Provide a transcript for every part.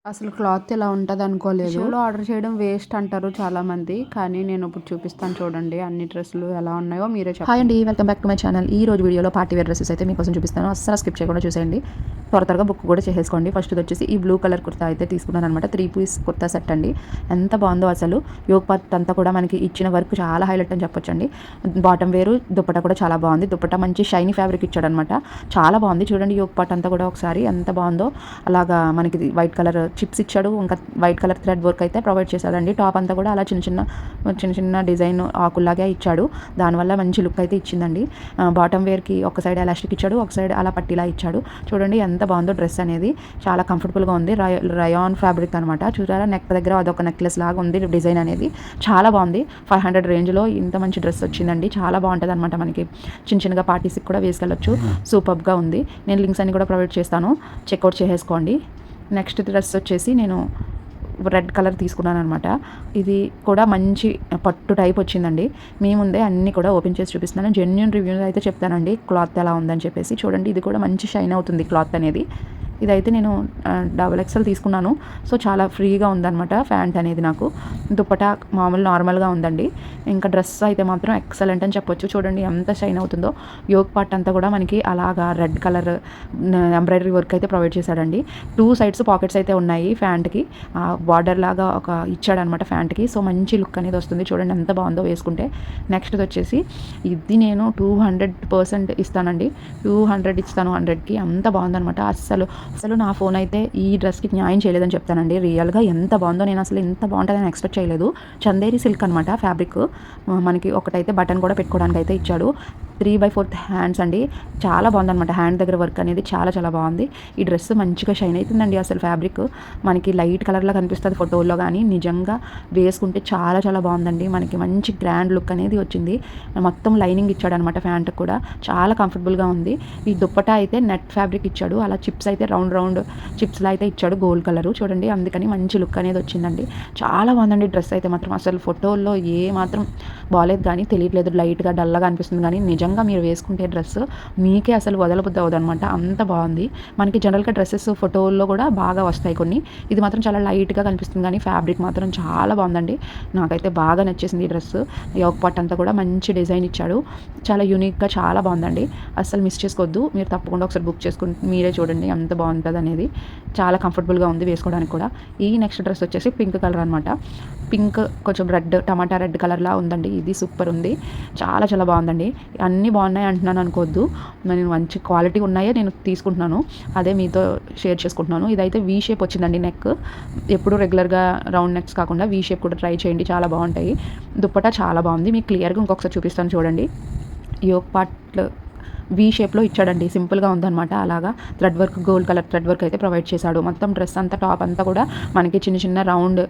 అసలు క్లాత్ ఇలా ఉంటదనుకోలేదు. మీషోలో ఆర్డర్ చేయడం వేస్ట్ అంటారు చాలామంది. కానీ నేను ఇప్పుడు చూపిస్తాను చూడండి. అన్ని డ్రెస్సులు ఎలా ఉన్నాయో మీరే హాయ్ చెప్పండి. అండి, welcome back to my channel. ఈ రోజు వీడియోలో పార్టీ వేర్ డ్రెసెస్ అయితే మీకోసం చూపిస్తాను. అస్సలు స్కిప్ చేయకుండా చూసేయండి. త్వరగా బుక్ కూడా చేసేసుకోండి. ఫస్ట్ వచ్చేసి ఈ బ్లూ కలర్ కుర్తా అయితే తీసుకున్నాను అనమాట. 3 పీస్ కుర్తా సెట్ అండి. ఎంత బాగుందో అసలు. యోగ్ పార్ట్ అంతా కూడా మనకి ఇచ్చిన వర్క్ చాలా హైలైట్ అని చెప్పొచ్చండి. బాటమ్ వేరు, దుప్పట కూడా చాలా బాగుంది. దుప్పట మంచి షైనీ ఫ్యాబ్రిక్ ఇచ్చాడనమాట. చాలా బాగుంది చూడండి. యోగ్ పార్ట్ అంతా కూడా ఒకసారి ఎంత బాగుందో. అలాగా మనకి వైట్ కలర్ చిప్స్ ఇచ్చాడు. ఇంకా వైట్ కలర్ థ్రెడ్ వర్క్ అయితే ప్రొవైడ్ చేశాడండి. టాప్ అంతా కూడా అలా చిన్న చిన్న డిజైన్ ఆకుల్లాగే ఇచ్చాడు. దానివల్ల మంచి లుక్ అయితే ఇచ్చిందండి. బాటమ్ వేర్కి ఒక సైడ్ ఎలాస్టిక్ ఇచ్చాడు, ఒక సైడ్ అలా పట్టిలా ఇచ్చాడు. చూడండి ఎంత బాగుందో డ్రెస్ అనేది. చాలా కంఫర్టబుల్గా ఉంది. రయాన్ ఫ్యాబ్రిక్ అనమాట. చూసారా నెక్ దగ్గర అదొక నెక్లెస్ లాగా ఉంది డిజైన్ అనేది. చాలా బాగుంది. 500 రేంజ్లో ఇంత మంచి డ్రెస్ వచ్చిందండి. చాలా బాగుంటుంది అనమాట. మనకి చిన్నగా పార్టీస్కి కూడా వేసుకెళ్ళొచ్చు. సూపర్గా ఉంది. నేను లింక్స్ అన్ని కూడా ప్రొవైడ్ చేస్తాను, చెక్అవుట్ చేసేసుకోండి. నెక్స్ట్ డ్రెస్ వచ్చేసి నేను రెడ్ కలర్ తీసుకున్నాను అనమాట. ఇది కూడా మంచి పట్టు టైప్ వచ్చిందండి. మీ ముందే అన్నీ కూడా ఓపెన్ చేసి చూపిస్తున్నాను. జెన్యూన్ రివ్యూస్ అయితే చెప్తానండి క్లాత్ ఎలా ఉందని చెప్పేసి. చూడండి ఇది కూడా మంచి షైన్ అవుతుంది క్లాత్ అనేది. ఇదైతే నేను XXL తీసుకున్నాను. సో చాలా ఫ్రీగా ఉందన్నమాట ప్యాంట్ అనేది. నాకు దుప్పట మామూలు నార్మల్గా ఉందండి. ఇంకా డ్రెస్ అయితే మాత్రం ఎక్సలెంట్ అని చెప్పొచ్చు. చూడండి ఎంత షైన్ అవుతుందో. యోగ్ పార్ట్ అంతా కూడా మనకి అలాగా రెడ్ కలర్ ఎంబ్రాయిడరీ వర్క్ అయితే ప్రొవైడ్ చేశాడండి. 2 సైడ్స్ పాకెట్స్ అయితే ఉన్నాయి ప్యాంట్కి. బార్డర్ లాగా ఒక ఇచ్చాడనమాట ప్యాంట్కి. సో మంచి లుక్ అనేది వస్తుంది. చూడండి ఎంత బాగుందో వేసుకుంటే. నెక్స్ట్ వచ్చేసి ఇది నేను 200% ఇస్తానండి. 200 ఇస్తాను 100కి. అంత బాగుందనమాట. అసలు నా ఫోన్ అయితే ఈ డ్రెస్కి న్యాయం చేయలేదని చెప్తానండి. రియల్గా ఎంత బాగుందో. నేను అసలు ఎంత బాగుంటుందని ఎక్స్పెక్ట్ చేయలేదు. చందేరి సిల్క్ అనమాట ఫ్యాబ్రిక్. మనకి ఒకటైతే బటన్ కూడా పెట్టుకోవడానికి అయితే ఇచ్చాడు. 3/4 హ్యాండ్స్ అండి. చాలా బాగుందనమాట. హ్యాండ్ దగ్గర వర్క్ అనేది చాలా బాగుంది. ఈ డ్రెస్ మంచిగా షైన్ అవుతుందండి. అసలు ఫ్యాబ్రిక్ మనకి లైట్ కలర్లో కనిపిస్తుంది ఫోటోల్లో, కానీ నిజంగా వేసుకుంటే చాలా బాగుందండి. మనకి మంచి గ్రాండ్ లుక్ అనేది వచ్చింది. మొత్తం లైనింగ్ ఇచ్చాడనమాట ప్యాంట్కి కూడా. చాలా కంఫర్టబుల్గా ఉంది. ఈ దుప్పటా అయితే నెట్ ఫ్యాబ్రిక్ ఇచ్చాడు. అలా చిప్స్ అయితే రౌండ్ చిప్స్లో అయితే ఇచ్చాడు గోల్డ్ కలర్. చూడండి అందుకని మంచి లుక్ అనేది వచ్చిందండి. చాలా బాగుందండి డ్రెస్ అయితే మాత్రం. అసలు ఫోటోల్లో ఏ మాత్రం బాగాలేదు కానీ తెలియట్లేదు, లైట్గా డల్గా అనిపిస్తుంది. కానీ నిజంగా మీరు వేసుకుంటే డ్రెస్ మీకే అసలు వదలబుద్ధి అవ్వదు అనమాట. అంత బాగుంది. మనకి జనరల్గా డ్రెస్సెస్ ఫోటోల్లో కూడా బాగా వస్తాయి కొన్ని. ఇది మాత్రం చాలా లైట్గా కనిపిస్తుంది కానీ ఫ్యాబ్రిక్ మాత్రం చాలా బాగుందండి. నాకైతే బాగా నచ్చేసింది ఈ డ్రెస్. యోగ్ పార్ట్ అంతా కూడా మంచి డిజైన్ ఇచ్చాడు. చాలా యూనిక్గా చాలా బాగుందండి. అసలు మిస్ చేసుకోవద్దు. మీరు తప్పకుండా ఒకసారి బుక్ చేసుకుని మీరే చూడండి ఎంత బాగుంటుంది అనేది. చాలా కంఫర్టబుల్గా ఉంది వేసుకోవడానికి కూడా. ఈ నెక్స్ట్ డ్రెస్ వచ్చేసి పింక్ కలర్ అనమాట. పింక్ కొంచెం రెడ్, టమాటా రెడ్ కలర్లా ఉందండి. ఇది సూపర్ ఉంది. చాలా బాగుందండి. అన్నీ బాగున్నాయి అంటున్నాను అనుకోవద్దు. నేను మంచి క్వాలిటీ ఉన్నాయే నేను తీసుకుంటున్నాను. అదే మీతో షేర్ చేసుకుంటున్నాను. ఇదైతే వీ షేప్ వచ్చిందండి నెక్. ఎప్పుడు రెగ్యులర్గా రౌండ్ నెక్స్ కాకుండా వీ షేప్ కూడా ట్రై చేయండి. చాలా బాగుంటాయి. దుప్పట చాలా బాగుంది. మీకు క్లియర్గా ఇంకొకసారి చూపిస్తాను చూడండి. యోగ్ పార్ట్ వీ షేప్లో ఇచ్చాడండి. సింపుల్గా ఉందన్నమాట. అలాగా thread work, gold colour thread work అయితే ప్రొవైడ్ చేశాడు. మొత్తం డ్రెస్ అంతా టాప్ అంతా కూడా మనకి చిన్న రౌండ్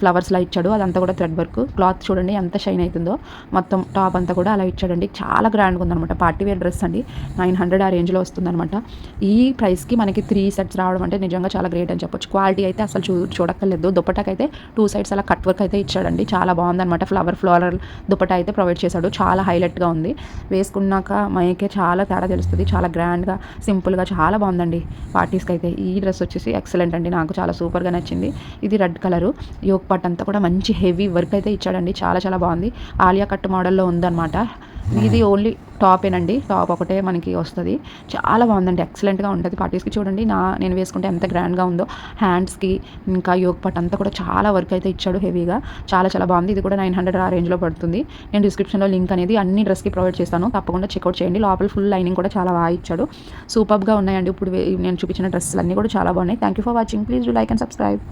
ఫ్లవర్స్లా ఇచ్చాడు. అదంతా కూడా థ్రెడ్ వర్క్. క్లాత్ చూడండి ఎంత షైన్ అవుతుందో. మొత్తం టాప్ అంతా కూడా అలా ఇచ్చాడండి. చాలా గ్రాండ్గా ఉందన్నమాట. పార్టీ వేర్ డ్రెస్ అండి. 900 ఆ రేంజ్లో వస్తుందన్నమాట. ఈ ప్రైస్కి మనకి 3 సెట్స్ రావడం అంటే నిజంగా చాలా గ్రేట్ అని చెప్పొచ్చు. క్వాలిటీ అయితే అసలు చూడక్కర్లేదు. దుప్పటాకైతే 2 సైడ్స్ అలా కట్ వర్క్ అయితే ఇచ్చాడండి. చాలా బాగుందన్నమాట. ఫ్లోరల్ దుప్పటా అయితే ప్రొవైడ్ చేశాడు. చాలా హైలైట్గా ఉంది. వేసుకున్నాక మైకే చాలా తేడా తెలుస్తుంది. చాలా గ్రాండ్గా, సింపుల్గా చాలా బాగుందండి పార్టీస్కి అయితే. ఈ డ్రెస్ వచ్చేసి ఎక్సలెంట్ అండి. నాకు చాలా సూపర్గా నచ్చింది. ఇది రెడ్ కలరు. యోగ్ పార్ట్ అంతా కూడా మంచి హెవీ వర్క్ అయితే ఇచ్చాడండి. చాలా బాగుంది. ఆలియా కట్ మోడల్లో ఉందన్నమాట. ఇది ఓన్లీ టాపేనండి. టాప్ ఒకటే మనకి వస్తుంది. చాలా బాగుందండి. ఎక్సలెంట్గా ఉంటుంది పార్టీస్కి. చూడండి నేను వేసుకుంటే ఎంత గ్రాండ్గా ఉందో. హ్యాండ్స్కి ఇంకా యోగ్ పార్ట్ అంతా కూడా చాలా వర్క్ అయితే ఇచ్చాడు హెవీగా. చాలా బాగుంది. ఇది కూడా 900 ఆ రేంజ్లో పడుతుంది. నేను డిస్క్రిప్షన్లో లింక్ అనేది అన్ని డ్రెస్కి ప్రొవైడ్ చేస్తాను. తప్పకుండా చెక్అవుట్ చేయండి. లోపల ఫుల్ లైనింగ్ కూడా చాలా బాగా ఇచ్చాడు. సూపర్గా ఉన్నాయండి. ఇప్పుడు నేను చూపించిన డ్రెస్సులు అన్నీ కూడా చాలా బాగున్నాయి. Thank you for watching. Please do like and subscribe.